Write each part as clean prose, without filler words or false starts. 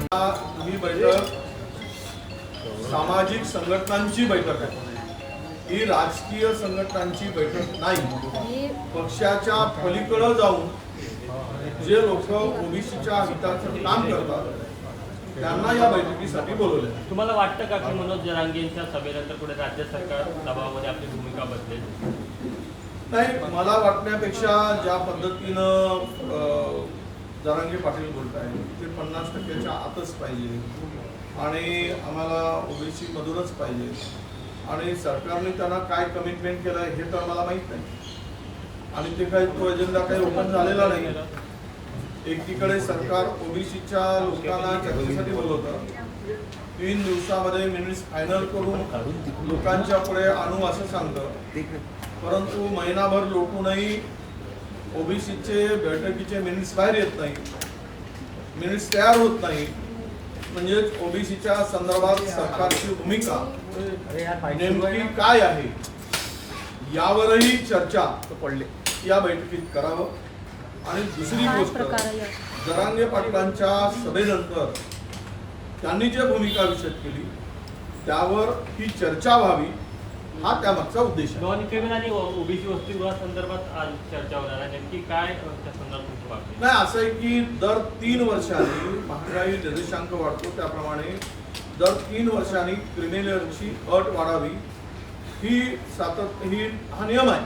ही बैठक सामाजिक संघटनांची बैठक आहे, ही राजकीय संघटनांची बैठक नाही। पक्षाच्या पलीकडे जाऊन जे लोक ओबीसीच्या हिताचं काम करतात त्यांना या बैठकीसाठी बोलवले। तुम्हाला वाटतं का की मनोज जरांगेंच्या सभेनंतर पुढे राज्य सरकार दबावामध्ये आपली भूमिका बदलेल? नाही, मला वाटण्यापेक्षा ज्या पद्धतीनं जरांगे पाटील बोलत आहे ते 50% आतच पाहिजे आणि आम्हाला ओबीसी मधूनच पाहिजे आणि सरकारने त्यांना काय कमिटमेंट केलं हे तर मला माहित नाही आणि ते काही तो एजेंडा काही ओपन झालेला नाही। एकीकडे सरकार ओबीसीच्या लोकांना चर्चेसाठी बोलवतं, 3 दिवसामध्ये मिनिट्स फायनल करून लोकांच्या पुढे आणू असं सांगतं, परंतु महिनाभर लोकूनही ओबीसीचे बैठकीचे मिनिट्स बाहेर येत नाही, मिनिट्स तयार होत नाही। म्हणजे ओबीसीच्या संदर्भात सरकारची भूमिका नेमकी काय आहे यावरही चर्चा या बैठकीत करावं। आणि दुसरी गोष्ट, जरांगे पाटलांच्या सभेनंतर त्यांनी जे भूमिका विषद केली त्यावर ही चर्चा व्हावी हा त्यामागचा उद्देश आहे। नॉन क्रिमिनल आणि ओबीसी वसतिगृहासंदर्भात आज चर्चा होणार आहे, नेमकी काय त्या संदर्भात? नाही, असं आहे की दर 3 वर्षांनी महागाई निर्देशांक वाढतो त्याप्रमाणे दर 3 वर्षांनी क्रिमिनलची अट वाढावी ही हा नियम आहे।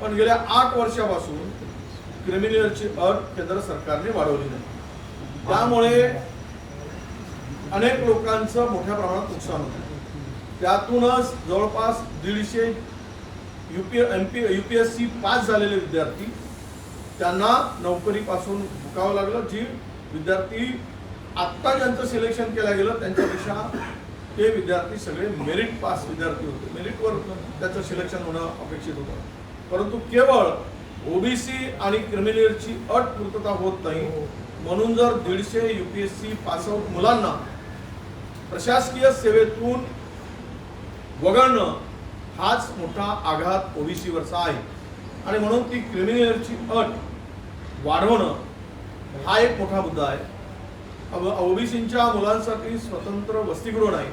पण गेल्या 8 वर्षापासून क्रिमिनलची अट केंद्र सरकारने वाढवली नाही, त्यामुळे अनेक लोकांचं मोठ्या प्रमाणात नुकसान होतं। त्यातूनच जवळपास 150 UPSC पास झालेले विद्यार्थी त्यांना नोकरीपासून मुकावं लागलं। जी विद्यार्थी आत्ता ज्यांचं सिलेक्शन केलं गेलं त्यांच्यापेक्षा ते विद्यार्थी सगळे मेरिट पास विद्यार्थी होते, मेरिटवर त्याचं सिलेक्शन होणं अपेक्षित होतं। परंतु केवळ ओबीसी आणि क्रिमिनलची अट पूर्तता होत नाही म्हणून जर 150 UPSC पासआउट मुलांना प्रशासकीय सेवेतून वगळणं हाच मोठा आघात ओबीसीवरचा आहे आणि म्हणून ती क्रिमिनलची अट वाढवणं हा एक मोठा मुद्दा आहे। ओबीसीच्या मुलांसाठी स्वतंत्र वसतिगृह नाही,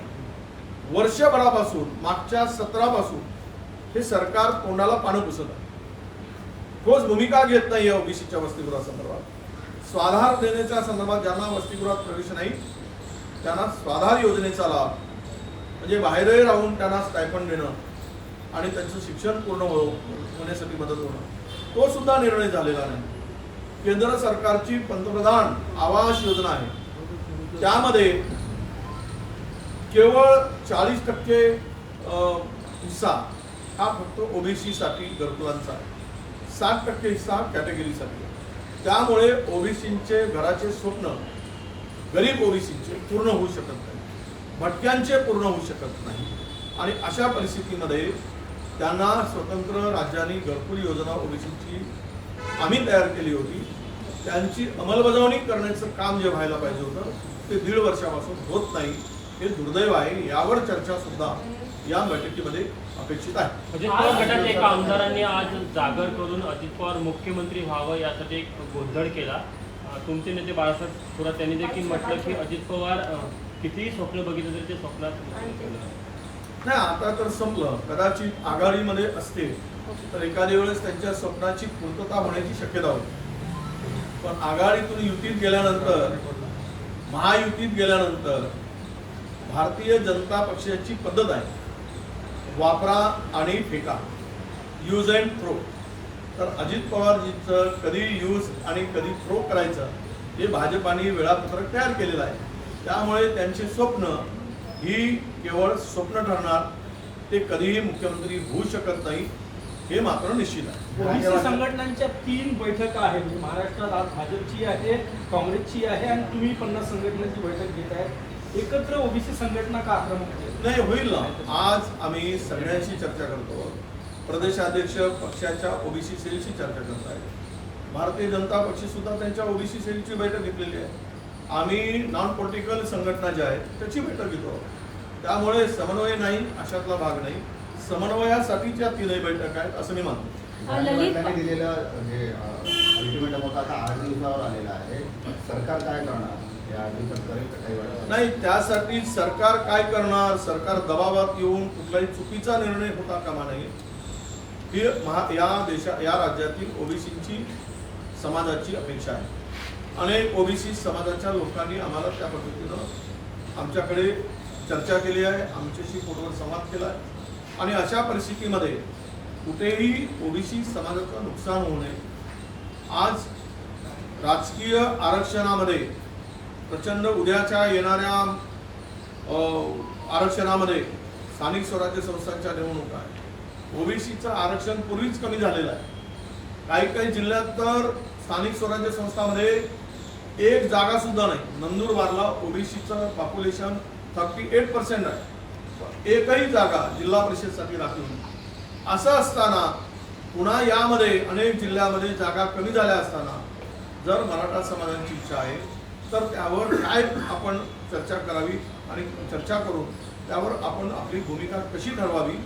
वर्षभरापासून मागच्या सत्रापासून हे सरकार तोंडाला पानं पुसत आहे, ठोस भूमिका घेत नाही आहे ओबीसीच्या वसतिगृहासंदर्भात। स्वाधार देण्याच्या संदर्भात ज्यांना वसतिगृहात प्रवेश नाही त्यांना स्वाधार योजनेचा लाभ म्हणजे बाहेरही राहून त्यांना स्टायफंड देणं आणि त्यांचं शिक्षण पूर्ण होण्यासाठी मदत होणं तो सुद्धा निर्णय झालेला नाही। केंद्र सरकारची पंतप्रधान आवास योजना आहे, त्यामध्ये केवळ 40% हिस्सा हा फक्त ओबीसी साठी घरकुलांचा आहे, 60% हिस्सा कॅटेगरीसाठी। त्यामुळे ओबीसीचे घराचे स्वप्न गरीब ओबीसीचे पूर्ण होऊ शकत नाही, भटक्यांचे पूर्ण होऊ शकत नाही आणि अशा परिस्थितीमध्ये त्यांना स्वतंत्र राज्यांनी घरकुल योजना ओबीसीची आम्ही तयार केली होती, त्यांची अंमलबजावणी करण्याचं काम जे व्हायला पाहिजे होतं ते 1.5 वर्षापासून होत नाही, हे दुर्दैव आहे। यावर चर्चा सुद्धा या बैठकीमध्ये अपेक्षित आहे। गटाच्या एका आमदारांनी आज जागर करून अजित पवार मुख्यमंत्री व्हावं यासाठी एक गोंधळ केला। तुमचे नेते बाळासाहेब थोरात त्यांनी देखील म्हटलं की अजित पवार कितीही स्वप्न बघितलं तरी ते स्वप्नात नाही, आता तर संपलं। कदाचित आघाडीमध्ये असते तर एखाद्या वेळेस त्यांच्या स्वप्नाची पूर्तता होण्याची शक्यता होती, पण आघाडीतून युतीत गेल्यानंतर महायुतीत गेल्यानंतर भारतीय जनता पक्षाची पद्धत आहे वापरा आणि फेका, यूज अँड थ्रो। तर अजित पवारजींचं कधी यूज आणि कधी थ्रो करायचं हे भाजपाने वेळापत्रक तयार केलेलं आहे, त्यामुळे त्यांचे स्वप्न ही केवळ स्वप्न ठरणार, ते कधीही मुख्यमंत्री होऊ शकत नाही हे मात्र निश्चित आहे। ओबीसी संघटनांच्या 3 बैठका आहेत, म्हणजे महाराष्ट्रात आज भाजपची आहे, काँग्रेसची आहे आणि तुम्ही 50 संघटनांची बैठक घेत आहे, एकत्र ओबीसी संघटना का आक्रमक नाही होईल ना? आज आम्ही सगळ्यांशी चर्चा करतो, प्रदेशाध्यक्ष पक्षाच्या ओबीसी सेलशी चर्चा करत आहेत, भारतीय जनता पक्ष सुद्धा त्यांच्या ओबीसी सेलची बैठक घेतलेली आहे, आम्ही नॉन पॉलिटिकल संघटना ज्या आहेत त्याची बैठक घेतो। त्यामुळे समन्वय नाही अशातला भाग नाही, समन्वयासाठीच्या 3 बैठक आहेत असं मी मानतो। त्यांनी दिलेलं अल्टिमेटम होता, आता 8 दिवसावर आलेला आहे. सरकार काय करणार? या 8 दिवसात करेल का काही वेळा? नाही, त्यासाठी सरकार काय करणार? सरकार दबावात येऊन कुठलाही चुकीचा निर्णय होता कामा नये. ही या राज्यातील ओबीसीची समाजाची अपेक्षा आहे. अनेक ओबीसी समाजाच्या लोकांनी आम्हाला त्या पद्धतीनं आमच्याकडे चर्चा केली आहे, आमच्याशी फोनवर संवाद केला आहे. आणि अशा परिस्थितीमध्ये कुठेही ओबीसी समाजाचं नुकसान होऊ नये. आज राजकीय आरक्षणामध्ये प्रचंड उद्याच्या येणाऱ्या आरक्षणामध्ये स्थानिक स्वराज्य संस्थांच्या निवडणुका आहे. ओबीसीचं आरक्षण पूर्वीच कमी झालेलं आहे. काही जिल्ह्यात तर स्थानिक स्वराज्य संस्थांमध्ये एक जागा सुद्धा नाही. नंदुरबारला ओबीसीचं पॉप्युलेशन 38% आहे. एकही जागा जिल्हा परिषदसाठी राखीव नाही. असं असताना पुन्हा यामध्ये अनेक जिल्ह्यामध्ये जागा कमी झाल्या असताना जर मराठा समाजाची इच्छा आहे तर त्यावर काय आपण चर्चा करावी आणि चर्चा करून त्यावर आपण आपली भूमिका कशी ठरवावी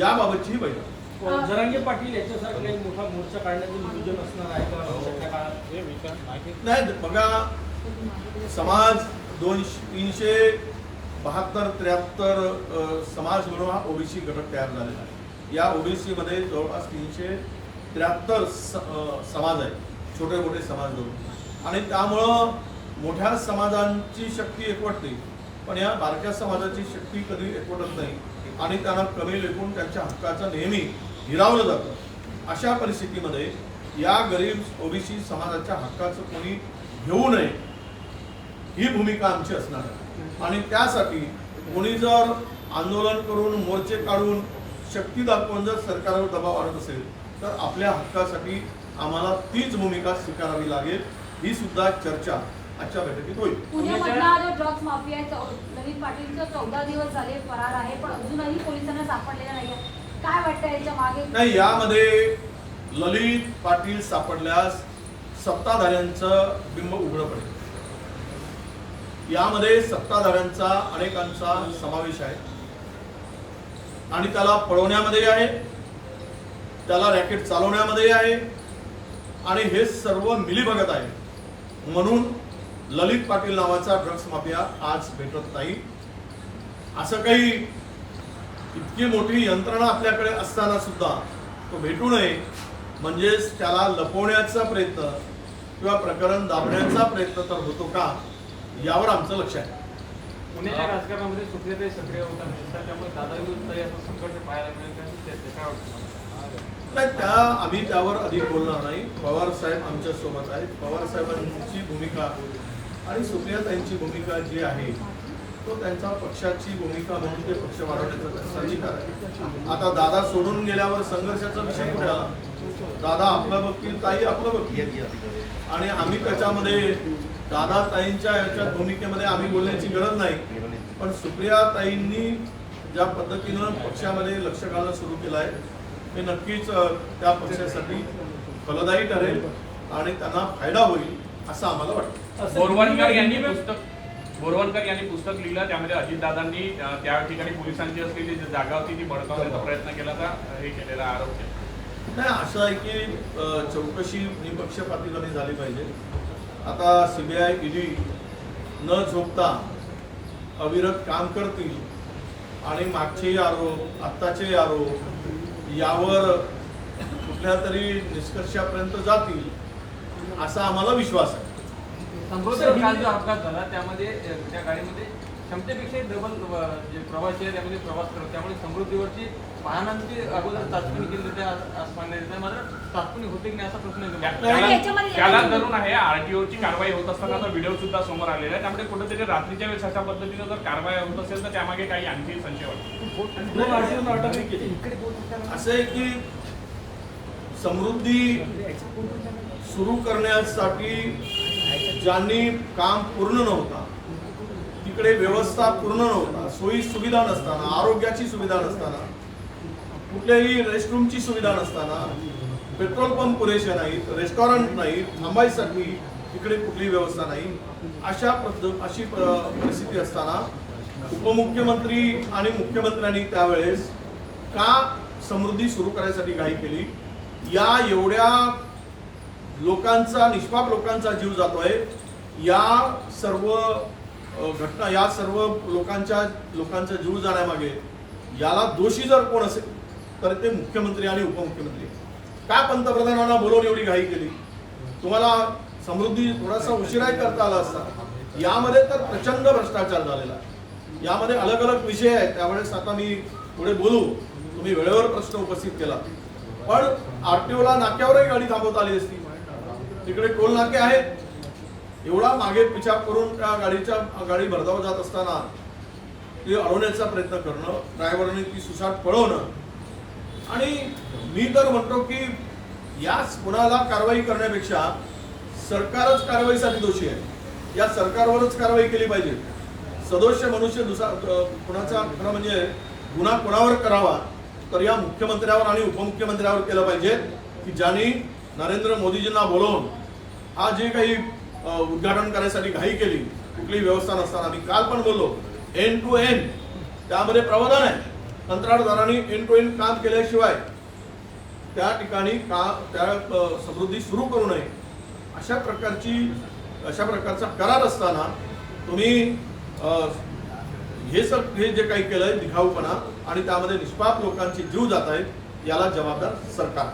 याबाबतची बैठक. जरांगे पाटील याच्यासारखा एक मोठा मोर्चा काढण्याचं नियोजन असणार आहे का सध्या काळात? नाही, बघा, समाज 372-73 समाज म्हणून हा ओबीसी घटक तयार झालेला आहे. या ओबीसी मध्ये जवळपास 373 समाज आहेत, छोटे मोठे समाज धरून. आणि त्यामुळं मोठ्या समाजांची शक्ती एकवटते, पण या बारक्या समाजाची शक्ती कधी एकवटत नाही आणि त्यांना कमी लेखून त्यांच्या हक्काचं नेहमी हिरावलं जातं. अशा परिस्थितीमध्ये या गरीब ओबीसी समाजाच्या हक्काचं कोणी घेऊ नये ही भूमिका आमची असणार आहे. आणि त्यासाठी कोणी जर आंदोलन करून मोर्चे काढून शक्ती दाखवून जर सरकारवर दबाव आणत असेल तर आपल्या हक्कासाठी आम्हाला तीच भूमिका स्वीकारावी लागेल. ही सुद्धा चर्चा आजच्या बैठकीत होईल. पुण्यामधला जो ड्रग्ज माफिया आहे ललित पाटीलचं 14 दिवस झाले फरार आहे, पण अजूनही पोलिसांना सापडलेला नाहीये. काय वाटतं याच्या मागे? नाही, यामध्ये ललित पाटील सापडल्यास सत्ताधाऱ्यांचं बिंब उघडं पडेल. यामध्ये सत्ताधाऱ्यांचा अनेकांचा समावेश आहे आणि त्याला पळवण्यामध्ये आहे, त्याला रॅकेट चालवण्यामध्ये आहे आणि हे सर्व मिलीभगत आहे. म्हणून ललित पाटील नावाचा ड्रग्स माफिया आज भेटत नाही. असं काही इतकी मोठी यंत्रणा आपल्याकडे असताना सुद्धा तो भेटू नये, म्हणजेच त्याला लपवण्याचा प्रयत्न किंवा प्रकरण दाबण्याचा प्रयत्न तर होतो का यावर आमचं लक्ष आहे. पुण्याच्या राजकारणामध्ये सुप्रियाताई सक्रिय होतात, त्यामुळे दादा विरुद्ध याचं संघर्ष पाहायला मिळेल काय वाटतं? नाही, आम्ही त्यावर अधिक बोलणार नाही. पवार साहेब आमच्या सोबत आहेत. पवार साहेबांची भूमिका आणि सुप्रियाताईंची भूमिका जी आहे तो त्यांचा पक्षाची भूमिका म्हणून ते पक्ष वाढवण्याचा त्यांचा अधिकार आहे. आता दादा सोडून गेल्यावर संघर्षाचा विषय कुठे आला? दादा आपलं बघतील, ताई आपलं बघतील आणि आम्ही त्याच्यामध्ये दादा ताईंच्या याच्या भूमिकेमध्ये आम्ही बोलण्याची गरज नाही. पण सुप्रियाताईंनी ज्या पद्धतीनं पक्षामध्ये लक्ष घालणं सुरू केलं आहे हे नक्कीच त्या पक्षासाठी फलदायी ठरेल आणि त्यांना फायदा होईल असं आम्हाला वाटतं. बोरवणकर यांनी पुस्तक लिहिलं, त्यामध्ये अजितदादांनी त्या ठिकाणी पोलिसांची असलेली जागा होती ती बळकावण्याचा प्रयत्न केला, हे केलेला आरोप केला. नाही, असं आहे की चौकशी निपक्षपातीपणे झाली पाहिजे. आता सीबीआय ईडी न झोपता अविरत काम करतील आणि मागचे आरोप आत्ताचे आरोप यावर कुठल्या तरी निष्कर्षापर्यंत जातील असा आम्हाला विश्वास आहे. समृद्ध काल जो अपघात झाला त्यामध्ये त्या गाडीमध्ये क्षमतेपेक्षा डबल जे प्रवासी आहे त्यामध्ये प्रवास करतो, त्यामुळे समृद्धीवरची वाहनांची अगोदर चाचपणी केली जाते, मात्र चाचपणी होते की नाही असा प्रश्न येतो. त्याला धरून आहे आरटीओची कारवाई होत असताना व्हिडिओ सुद्धा समोर आलेला आहे. त्यामुळे कुठेतरी रात्रीच्या वेळेस अशा पद्धतीने जर कारवाई होत असेल तर त्यामागे काही आणखी संशय वाटतो. असं आहे की समृद्धी सुरू करण्यासाठी ज्यांनी काम पूर्ण नव्हता, तिकडे व्यवस्था पूर्ण नव्हता, सोयी सुविधा नसताना, आरोग्याची सुविधा नसताना, कुठल्याही रेस्टरूमची सुविधा नसताना, पेट्रोल पंप पुरेसे नाहीत, रेस्टॉरंट नाहीत, थांबायसाठी तिकडे कुठली व्यवस्था नाही, अशी परिस्थिती असताना उपमुख्यमंत्री आणि मुख्यमंत्र्यांनी त्यावेळेस का समृद्धी सुरू करायसाठी घाई केली? या एवढ्या लोकांचा, निष्पाप लोकांचा जीव जातोय, या सर्व घटना, या सर्व लोकांचा जीव जाण्यामागे याला दोषी जर कोण असेल तर ते मुख्यमंत्री आणि उपमुख्यमंत्री. का पंतप्रधानांना बोलवून एवढी घाई केली? तुम्हाला समृद्धी थोडासा उशिराही करता आला असता. यामध्ये तर प्रचंड भ्रष्टाचार झालेला आहे. यामध्ये अलग अलग विषय आहेत, त्यावेळेस आता मी पुढे बोलू. तुम्ही वेळेवर प्रश्न उपस्थित केला, पण आरटीओला नाक्यावरही गाडी थांबवता आली असती. तिकडे टोल नाके आहेत, एवढा मागे पिछाव करून त्या गाडी भरधाव जात असताना ती अडवण्याचा प्रयत्न करणं, ड्रायव्हरने ती सुसाट पळवणं. आणि मी तर म्हणतो की याच गुन्ह्याला कारवाई करण्यापेक्षा सरकारच कारवाईसाठी दोषी आहे. या सरकारवरच कारवाई केली पाहिजे. सदोष मनुष्य कुणाचा खरं म्हणजे गुन्हा कोणावर करावा तर या मुख्यमंत्र्यावर आणि उपमुख्यमंत्र्यावर केलं पाहिजे की ज्यांनी नरेंद्र मोदीजींना बोलवून हा जे काही उद्घाटन करायसाठी घाई केली, कुठलीही व्यवस्था नसताना. मी काल पण बोललो, एंड टू एंड त्यामध्ये प्रावधान आहे. कंत्राटदारांनी एंड टू एंड काम केल्याशिवाय त्या ठिकाणी त्या समृद्धी सुरू करू नये. अशा प्रकारचा करार असताना तुम्ही हे जे काही केलंय दिखाऊपणा आणि त्यामध्ये निष्पाप लोकांचे जीव जात आहेत, याला जबाबदार सरकार.